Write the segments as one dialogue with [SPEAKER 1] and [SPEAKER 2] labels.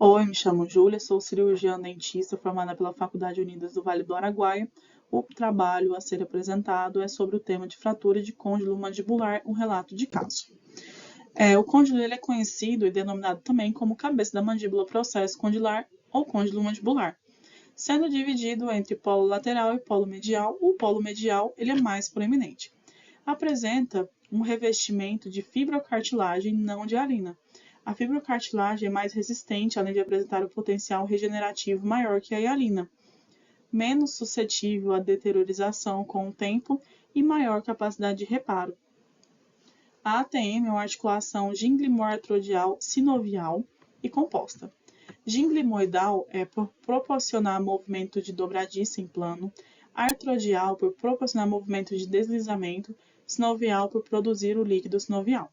[SPEAKER 1] Oi, me chamo Júlia, sou cirurgiã dentista formada pela Faculdade Unidas do Vale do Araguaia. O trabalho a ser apresentado é sobre o tema de fratura de côndilo mandibular, um relato de caso. O côndilo ele é conhecido e denominado também como cabeça da mandíbula, processo condilar ou côndilo mandibular. Sendo dividido entre polo lateral e polo medial, o polo medial ele é mais proeminente. Apresenta um revestimento de fibrocartilagem não de hialina. A fibrocartilagem é mais resistente, além de apresentar um potencial regenerativo maior que a hialina, menos suscetível à deteriorização com o tempo e maior capacidade de reparo. A ATM é uma articulação ginglimoartrodial sinovial e composta. Ginglimoidal é por proporcionar movimento de dobradiça em plano, artrodial por proporcionar movimento de deslizamento, sinovial por produzir o líquido sinovial.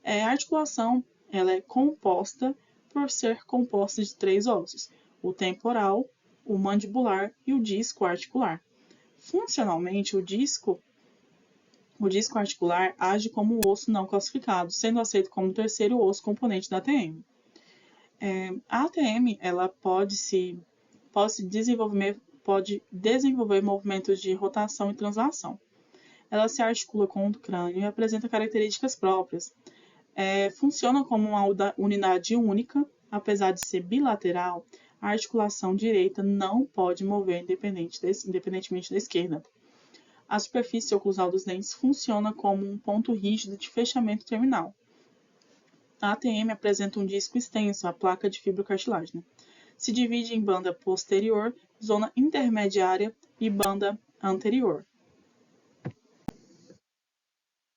[SPEAKER 1] A articulação ela é composta por ser composta de 3 ossos, o temporal, o mandibular e o disco articular. Funcionalmente, o disco articular age como um osso não classificado, sendo aceito como o terceiro osso componente da ATM. A ATM ela pode desenvolver movimentos de rotação e translação. Ela se articula com o crânio e apresenta características próprias. Funciona como uma unidade única, apesar de ser bilateral, a articulação direita não pode mover independentemente da esquerda. A superfície oclusal dos dentes funciona como um ponto rígido de fechamento terminal. A ATM apresenta um disco extenso, a placa de fibrocartilagem. Se divide em banda posterior, zona intermediária e banda anterior.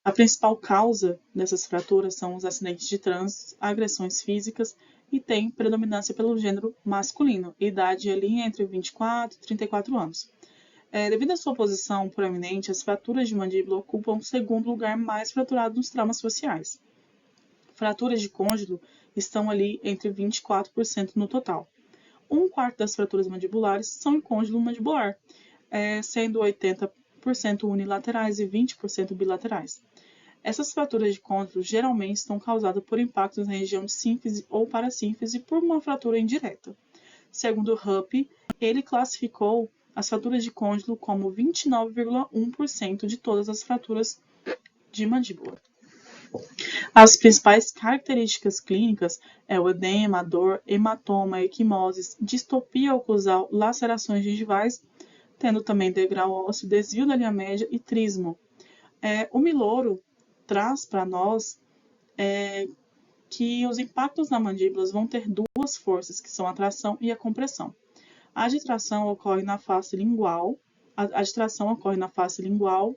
[SPEAKER 1] A principal causa dessas fraturas são os acidentes de trânsito, agressões físicas e tem predominância pelo gênero masculino, idade ali entre 24 e 34 anos. Devido à sua posição proeminente, as fraturas de mandíbula ocupam o segundo lugar mais fraturado nos traumas faciais. Fraturas de côndilo estão ali entre 24% no total. 1/4 das fraturas mandibulares são em côndilo mandibular, sendo 80% unilaterais e 20% bilaterais. Essas fraturas de côndilo geralmente estão causadas por impactos na região de sínfise ou parasínfise por uma fratura indireta. Segundo Rupp, ele classificou as fraturas de côndilo como 29,1% de todas as fraturas de mandíbula. As principais características clínicas o edema, dor, hematoma, equimoses, distopia oclusal, lacerações gengivais, tendo também degrau ósseo, desvio da linha média e trismo. O Miloro traz para nós que os impactos na mandíbula vão ter duas forças, que são a tração e a compressão. A distração ocorre na face lingual,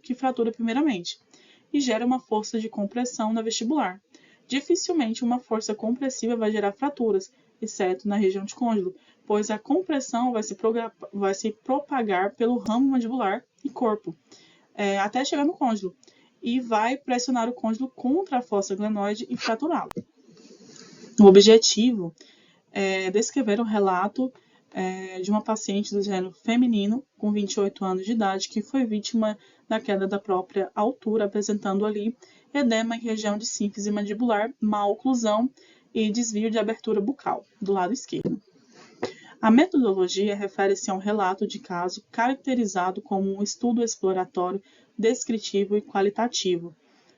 [SPEAKER 1] que fratura primeiramente, e gera uma força de compressão na vestibular. Dificilmente uma força compressiva vai gerar fraturas, exceto na região de côndilo, pois a compressão vai se propagar pelo ramo mandibular e corpo, até chegar no côndilo, e vai pressionar o côndilo contra a fossa glenoide e fraturá-lo. O objetivo é descrever um relato de uma paciente do gênero feminino, com 28 anos de idade, que foi vítima da queda da própria altura, apresentando ali edema em região de sínfise mandibular, má oclusão e desvio de abertura bucal, do lado esquerdo. A metodologia refere-se a um relato de caso caracterizado como um estudo exploratório, descritivo e qualitativo.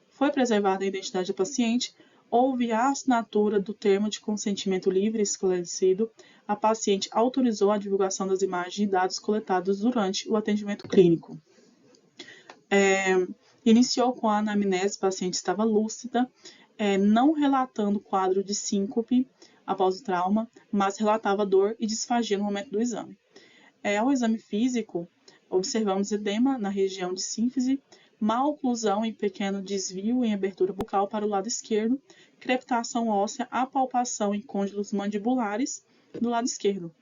[SPEAKER 1] Foi preservada a identidade do paciente, houve a assinatura do termo de consentimento livre e esclarecido, a paciente autorizou a divulgação das imagens e dados coletados durante o atendimento clínico. Iniciou com a anamnese, a paciente estava lúcida, não relatando quadro de síncope após o trauma, mas relatava dor e disfagia no momento do exame. Ao exame físico, observamos edema na região de sínfise, má oclusão e pequeno desvio em abertura bucal para o lado esquerdo, crepitação óssea, apalpação em côndilos mandibulares do lado esquerdo.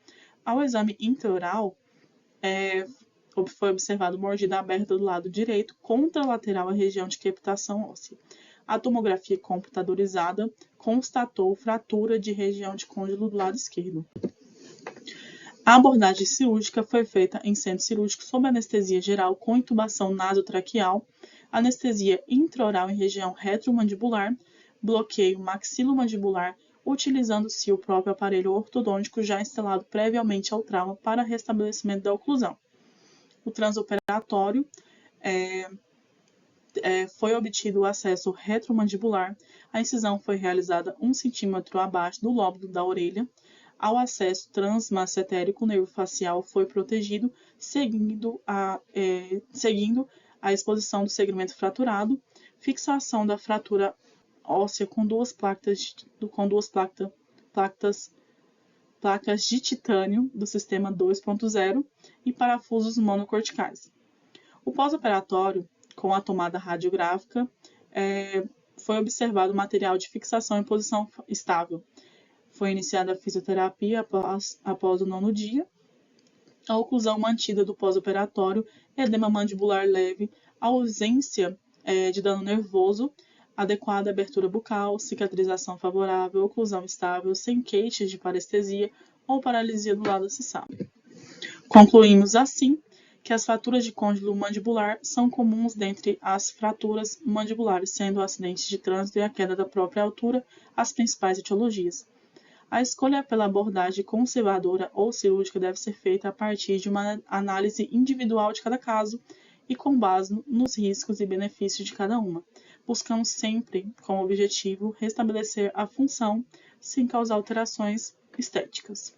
[SPEAKER 1] Ao exame intraoral, foi observado mordida aberta do lado direito, contralateral à região de crepitação óssea. A tomografia computadorizada constatou fratura de região de côndilo do lado esquerdo. A abordagem cirúrgica foi feita em centro cirúrgico sob anestesia geral com intubação nasotraqueal, anestesia intraoral em região retromandibular, bloqueio maxilomandibular, utilizando-se o próprio aparelho ortodôntico já instalado previamente ao trauma para restabelecimento da oclusão. O transoperatório foi obtido o acesso retromandibular, a incisão foi realizada 1 centímetro abaixo do lóbulo da orelha, ao acesso transmassetérico, o nervo facial foi protegido, seguindo a exposição do segmento fraturado, fixação da fratura óssea com duas placas de titânio do sistema 2.0 e parafusos monocorticais. O pós-operatório, com a tomada radiográfica, foi observado material de fixação em posição estável. Foi iniciada a fisioterapia após o 9º dia. A oclusão mantida do pós-operatório, edema mandibular leve, ausência de dano nervoso, adequada abertura bucal, cicatrização favorável, oclusão estável, sem queixas de parestesia ou paralisia do lado acessado. Concluímos assim que as fraturas de côndilo mandibular são comuns dentre as fraturas mandibulares, sendo acidentes de trânsito e a queda da própria altura as principais etiologias. A escolha pela abordagem conservadora ou cirúrgica deve ser feita a partir de uma análise individual de cada caso e com base nos riscos e benefícios de cada uma, buscando sempre como objetivo restabelecer a função sem causar alterações estéticas.